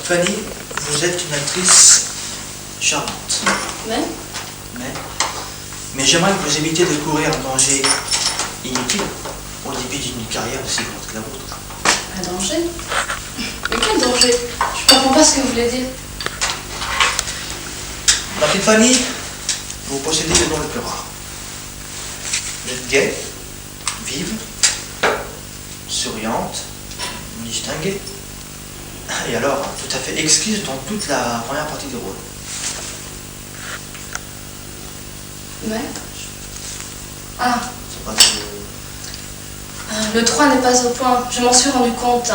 Fanny, vous êtes une actrice charmante. Mais j'aimerais que vous évitiez de courir un danger inutile au début d'une carrière aussi grande que la vôtre. Un danger? Mais quel danger? Je comprends pas ce que vous voulez dire. Ma petite Fanny, vous possédez le don le plus rare. Vous êtes gaie, vive, souriante, distinguée, et alors tout à fait exquise dans toute la première partie du rôle. Mais... Ah, C'est pas le 3 n'est pas au point, je m'en suis rendu compte.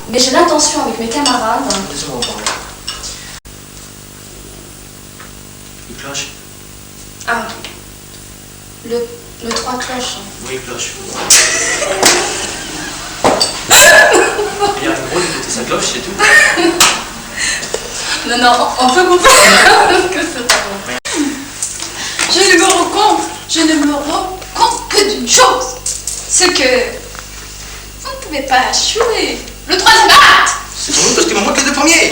Mais j'ai l'intention avec mes camarades... Laissez-moi en parler. Il cloche. Ah, le 3 cloche. Oui, cloche. Il y a un gros d'écouter sa cloche, c'est tout. Non, on peut comprendre que c'est pas bon. Je ne me rends compte que d'une chose. C'est que vous ne pouvez pas jouer le 3e acte. C'est pour nous parce qu'il m'en manque les 2 premiers.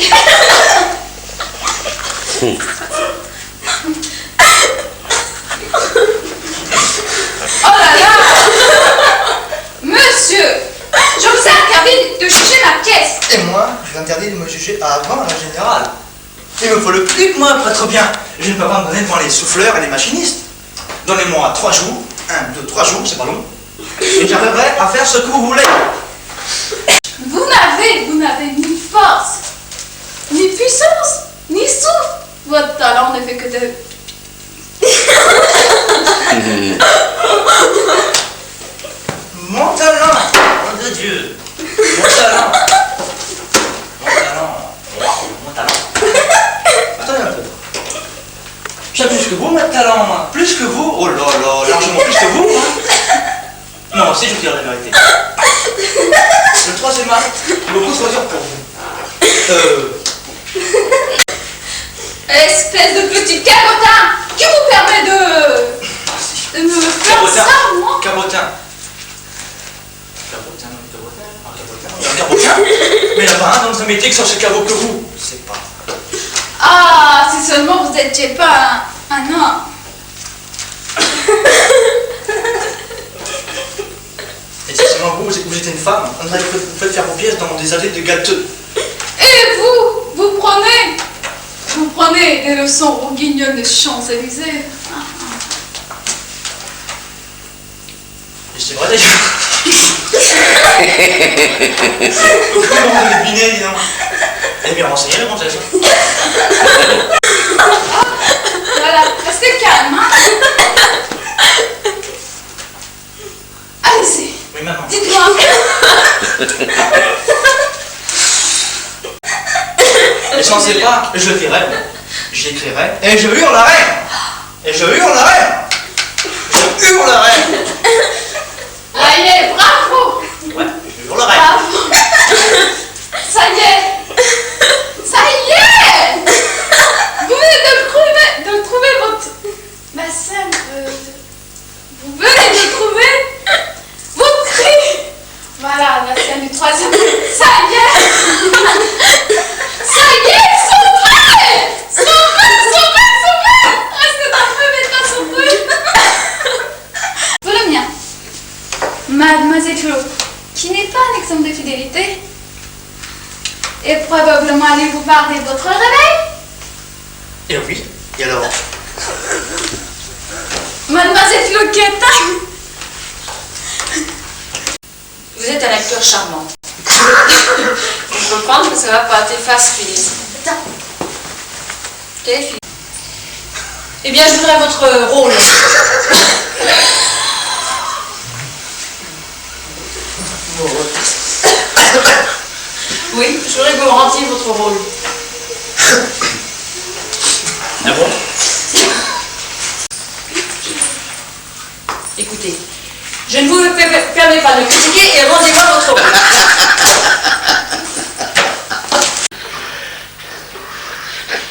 Oh là là! Monsieur, je vous ai interdit de juger ma pièce. Et moi, je vous interdis de me juger avant la générale. Il me faut le clip, moi, pour être bien. Je ne peux pas me donner devant les souffleurs et les machinistes. Donnez-moi 3 jours, 1, 2, 3 jours, c'est pas long. Et j'arriverai à faire ce que vous voulez. Vous n'avez ni force, ni puissance, ni souffle. Votre talent ne fait que de... Mon talent, nom de Dieu. Mon talent. Mon talent. Attendez un peu. J'ai plus que vous, mon talent, moi. Plus que vous. Oh là là, largement plus que vous, moi. Non, si je vous dire la vérité. Le 3e acte, beaucoup trop dur pour vous. Espèce de petit cabotin qui vous permet de me faire ça, moi. Cabotin. Cabotin. Mais il n'y a pas un dans ce métier qui sort ce caveau que vous. C'est pas. Ah, si seulement vous n'étiez pas un homme. Et si seulement vous êtes une femme, on aurait fait faire vos pièces dans des allées de gâteux. Et vous prenez des leçons aux guignols des Champs-Élysées. Et c'est vrai d'ailleurs. Vous pouvez m'en deviner, dis donc. Elle est bien renseignée, la princesse. Voilà, restez calme, hein. Allez-y. Oui, maman. Dites-moi. Et si on ne sait pas, je le ferai. J'écrirai. Et je hurlerai. Et je hurlerai. Je hurlerai. Allez, bravo. Ouais, je hurlerai. Bravo. Ça y est. Ça y est. Vous venez de trouver votre... Ma scène. Vous venez de trouver votre cri. Voilà, la scène du 3e. Ça y est. Ça y est, sauvez. Restez dans le feu, maintenant, sauvez. Pour le mien. Mademoiselle Flo, qui n'est pas un exemple de fidélité, est probablement allée vous parler de votre réveil. Et oui, et alors? Mademoiselle Floquette. Vous êtes un acteur charmant. Je peux prendre parce que ça va pas t'effacer, Phyllis. Quelle fille? Eh bien, je voudrais votre rôle. Oui, je voudrais que vous me rendiez votre rôle. Ah bon? Écoutez, je ne vous permets pas de critiquer et rendez-moi votre rôle.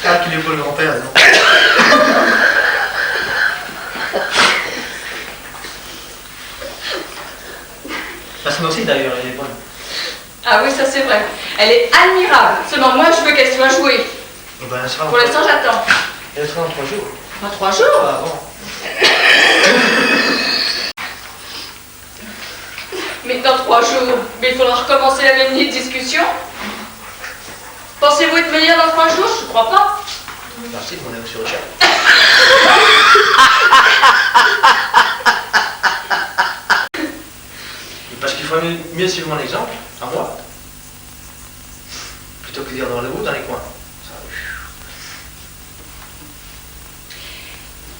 Ah, qu'il est beau le grand-père, non? La scène aussi, d'ailleurs, elle est bonne. Ah oui, ça c'est vrai. Elle est admirable. Seulement moi, je veux qu'elle soit jouée. Ben, elle sera Pour l'instant, j'attends. Elle sera dans 3 jours. Pas 3 jours. Ah bon. Mais dans 3 jours, mais il faudra recommencer la même discussion. Pensez-vous être meilleur dans 3 jours? Je ne crois pas. Merci de mon avis sur le chat. Parce qu'il faut mieux suivre mon exemple, à moi, plutôt que de dire dans le haut, dans les coins. Ça,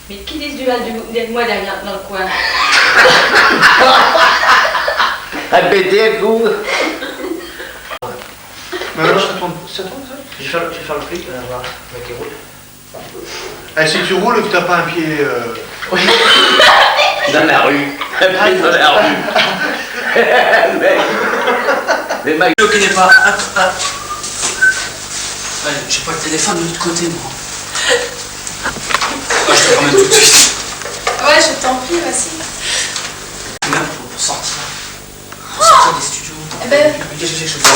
Mais qui dit du mal de moi derrière dans le coin? Répétez, vous. Mais alors, ça tourne ça? Je vais faire le prix, on va voir avec les roules. Eh, si tu roules et que t'as pas un pied... Oui. Dans la rue. Dans la rue. Mais Mike, Qui n'est pas... Ouais, j'ai pas le téléphone de l'autre côté, moi. Ouais, je te le ramène tout de suite. Ouais, je t'en prie, vas-y. Même pour sortir. Pour sortir des studios. Eh ben, Qu'est-ce que c'est que je fais?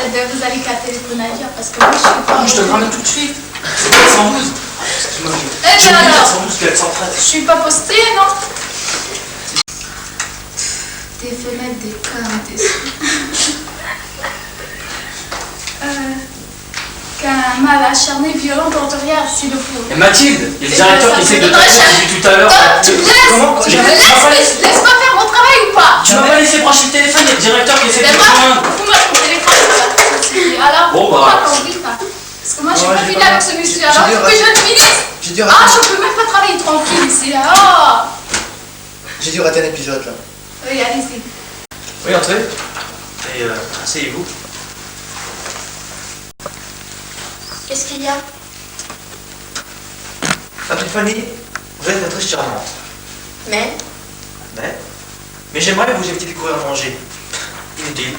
eh ben, vous allez qu'à téléphoner à dire parce que moi je suis pas. Non, je te le ramène tout de suite. C'est 412. Excuse-moi, Eh ben j'ai oublié alors. 412, 413. Je suis pas postée, non? Des fenêtres, des cannes, des... Qu'un mal acharné, violent, ordurière, s'il le faut. Et Mathilde, il y a le Et directeur ben, qui ça essaie de me donnerait t'appeler cher. depuis tout à l'heure. Tu me Comment? laisses, laisse-moi faire mon travail ou pas? Tu m'as pas laissé brancher le téléphone, il y a le directeur qui essaie de Mais te moi, joindre. fous-moi ton téléphone. Alors, Bon, pourquoi bah. t'en dis pas? Parce que moi, j'ai Ouais, pas j'ai fini pas- avec ce monsieur. j'ai Alors, dit- il faut que je le finisse. J'ai dû Ah, rater, je peux même pas travailler tranquille ici. Oh. j'ai dû rater un épisode là. Oui, allez-y. Oui, entrez. Et asseyez-vous. Qu'est-ce qu'il y a? Ma petite Fanny, vous êtes très charmante. Mais Mais j'aimerais vous éviter de courir un danger. Inutile.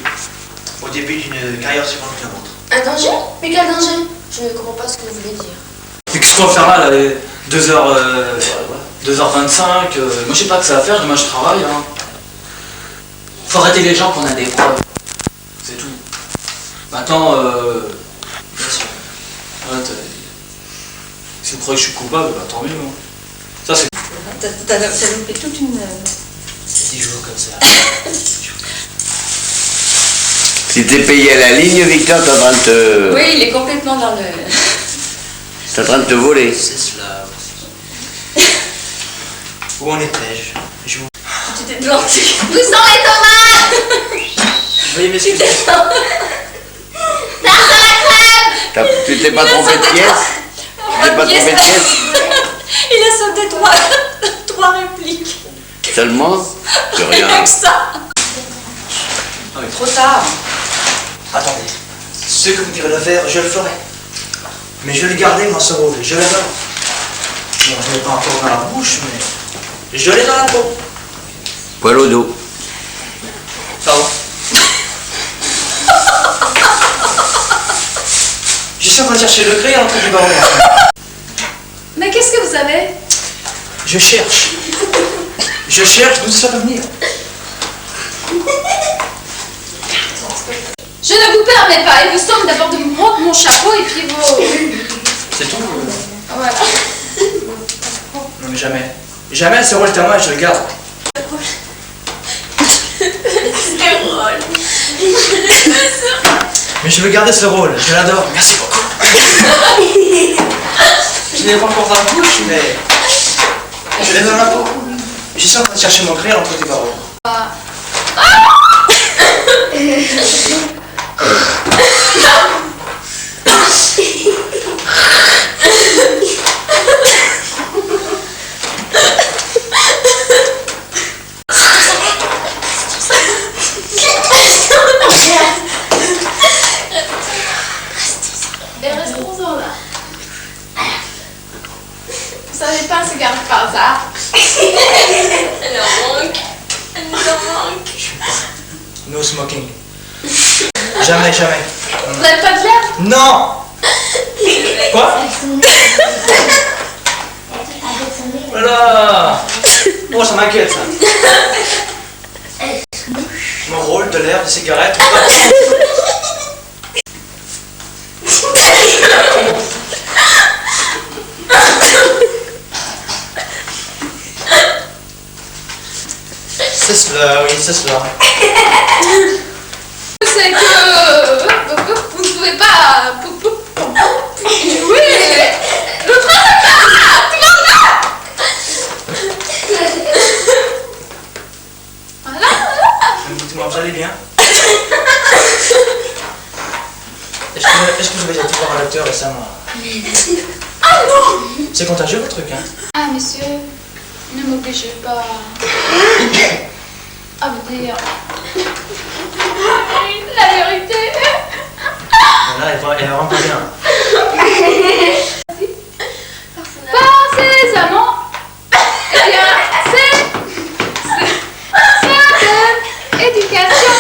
Au début d'une carrière suivante que la vôtre. Un danger? Mais quel danger? Je ne comprends pas ce que vous voulez dire. Mais qu'est-ce qu'on va faire là, 2h25, moi je sais pas que ça va faire, demain je travaille. Hein. Faut arrêter les gens qu'on a des preuves. C'est tout. Maintenant, bien sûr. Ouais, si vous croyez que je suis coupable, bah tant mieux. Hein. Ça c'est... T'as loupé toute une... 10 jours comme ça. si t'es payé à la ligne, Victor, t'es en train de te... Oui, il est complètement dans le... t'es en train de te voler. C'est cela. Où en étais-je? vous... Tu t'es planté. Où sont les tomates? Veuillez m'excuser. Tu t'es pas trompé de pièce? Tu t'es pas trompé de pièce? Il a sauté trois répliques. Seulement? Que rien. Rien que ça. Trop tard. Attendez. Ce que vous direz de faire, je le ferai. Mais je vais le garder, moi, ce rôle. Je l'adore. Bon, je ne l'ai pas encore dans la bouche, mais je l'ai dans la peau. Poil au dos. Pardon. Je suis en train de chercher le crayon entre du baron. Mais qu'est-ce que vous avez? Je cherche. Je cherche d'où ça peut venir. Je ne vous permets pas. Il vous semble d'abord de me rendre mon chapeau et puis vos... C'est tout. Voilà. Non mais jamais. Jamais ce rôle est à moi et je le garde. C'est drôle. Mais je veux garder ce rôle. Je l'adore. Merci beaucoup. Je l'ai pas encore dans la bouche, mais je l'ai dans la peau. Je suis en train de chercher mon crayon entre tes paroles. Mais restons-en là. Vous savez pas se garder par hasard. Elle en manque. Elle nous en manque. No smoking. Jamais, jamais. Vous n'avez pas de l'air? Non. Quoi? Voilà. Oh, ça m'inquiète ça. Mon rôle de l'air, de cigarette. cela, oui, c'est cela. C'est que vous ne pouvez pas jouer. Le train de voilà. Dites-moi, vous allez bien? Est-ce que vous avez été voir un docteur récemment? Ah non. C'est contagieux votre truc, hein? Ah monsieur, ne m'obligez pas à vous dire la vérité. Là, elle va vraiment pas bien. Par ses amants, eh bien, c'est ça donne éducation.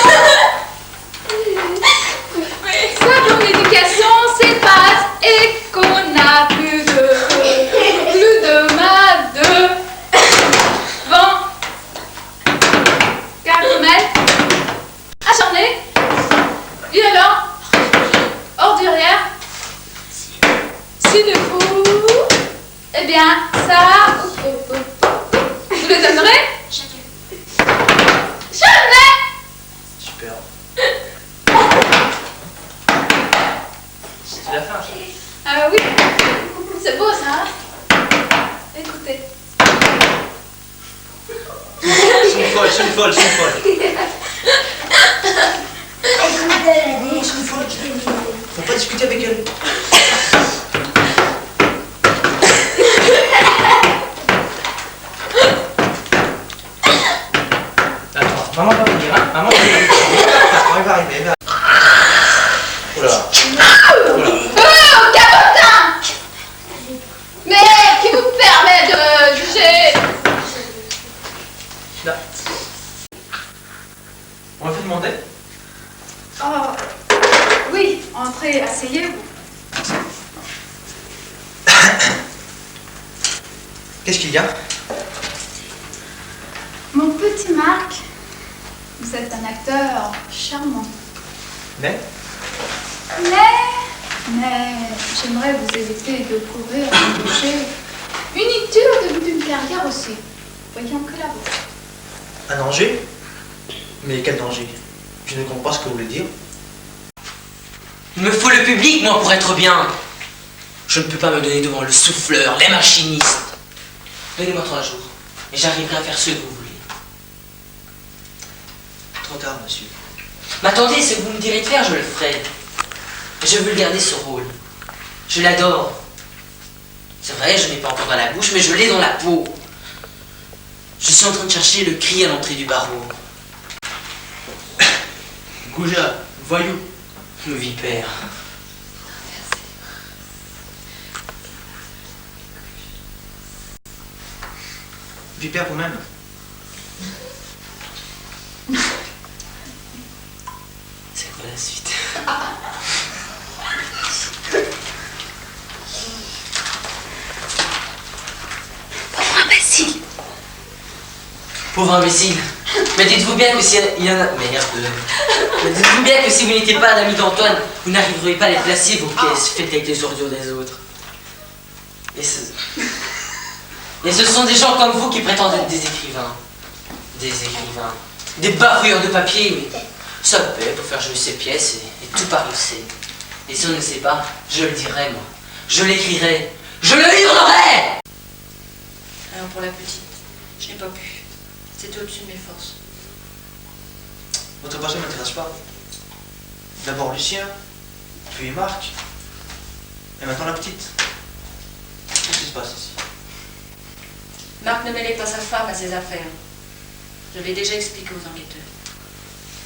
Ça donne éducation, c'est passe et qu'on a plus de mal devant. Gargomel, acharné, violent, ordurière, s'il le faut, eh bien, ça, vous le donnerez? Jamais. Super. C'est la fin, ça. Ah oui, c'est beau ça. Écoutez. C'est une folle. Faut pas discuter avec elle. Attends, maman va venir, hein? Maman va venir. Elle va arriver, elle va. Oula. Oh, cabotin! Mais qui vous permet de juger? Là. On m'a fait demander? Oh, oui, entrez, asseyez-vous. Qu'est-ce qu'il y a? Mon petit Marc, vous êtes un acteur charmant. Mais j'aimerais vous éviter de courir un danger inutile d'une carrière aussi. Voyons que la vôtre. un danger? Mais quel danger? Je ne comprends pas ce que vous voulez dire. Il me faut le public, moi, pour être bien. Je ne peux pas me donner devant le souffleur, les machinistes. Donnez-moi 3 jours, et j'arriverai à faire ce que vous voulez. Trop tard, monsieur. Mais attendez, ce que vous me direz de faire, je le ferai. Je veux le garder, ce rôle. Je l'adore. C'est vrai, je n'ai pas encore dans la bouche, mais je l'ai dans la peau. Je suis en train de chercher le cri à l'entrée du barreau. Goujat, voyou. Le vipère. Vipère vous-même. C'est quoi la suite? Pauvre imbécile. Pauvre imbécile. Mais dites-vous bien que si il y en a... Merde. Mais dites-vous bien que si vous n'étiez pas un ami d'Antoine, vous n'arriveriez pas à les placer, vos pièces faites avec les ordures des autres. Et ce sont des gens comme vous qui prétendent être des écrivains. Des écrivains. Des bafouilleurs de papier, mais ça paie pour faire jouer ses pièces et tout par le sait. Et si on ne sait pas, je le dirai moi. Je l'écrirai. Je le hurlerai. Alors pour la petite, je n'ai pas pu. C'était au-dessus de mes forces. Votre passé ne m'intéresse pas. D'abord Lucien, puis Marc, et maintenant la petite. Qu'est-ce qui se passe ici? Marc ne mêlait pas sa femme à ses affaires. Je l'ai déjà expliqué aux enquêteurs.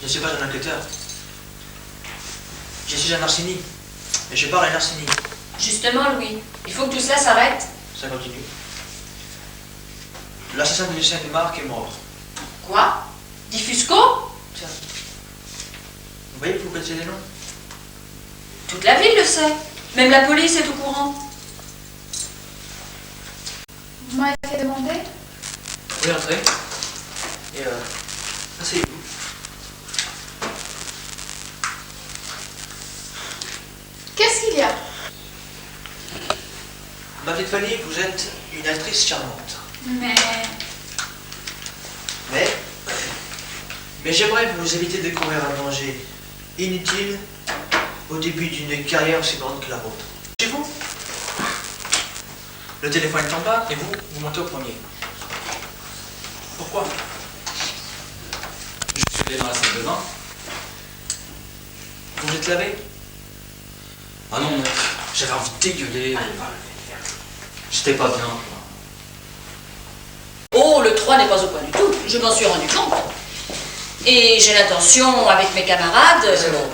Je ne suis pas un enquêteur. Je suis un arsenic. Et je parle à un arsenic. Justement, Louis, il faut que tout cela s'arrête. Ça continue. L'assassin de Lucien et Marc est mort. Quoi? Diffusco? Tiens. Vous voyez que vous connaissez les noms? Toute la ville le sait. Même la police est au courant. Vous m'avez fait demander? Oui, entrez. Et asseyez-vous. Qu'est-ce qu'il y a? Ma petite Fanny, vous êtes une actrice charmante. Mais Mais Mais j'aimerais vous éviter de courir un danger inutile au début d'une carrière aussi grande que la vôtre. Chez vous, le téléphone ne tombe pas et vous, vous montez au premier. Pourquoi? Je suis allé dans la salle de bain. Vous vous êtes lavé? Ah non, mec, j'avais envie de dégueuler. J'étais pas bien. Oh, le 3 n'est pas au point du tout. Je m'en suis rendu compte. Et j'ai l'intention, avec mes camarades, C'est bon,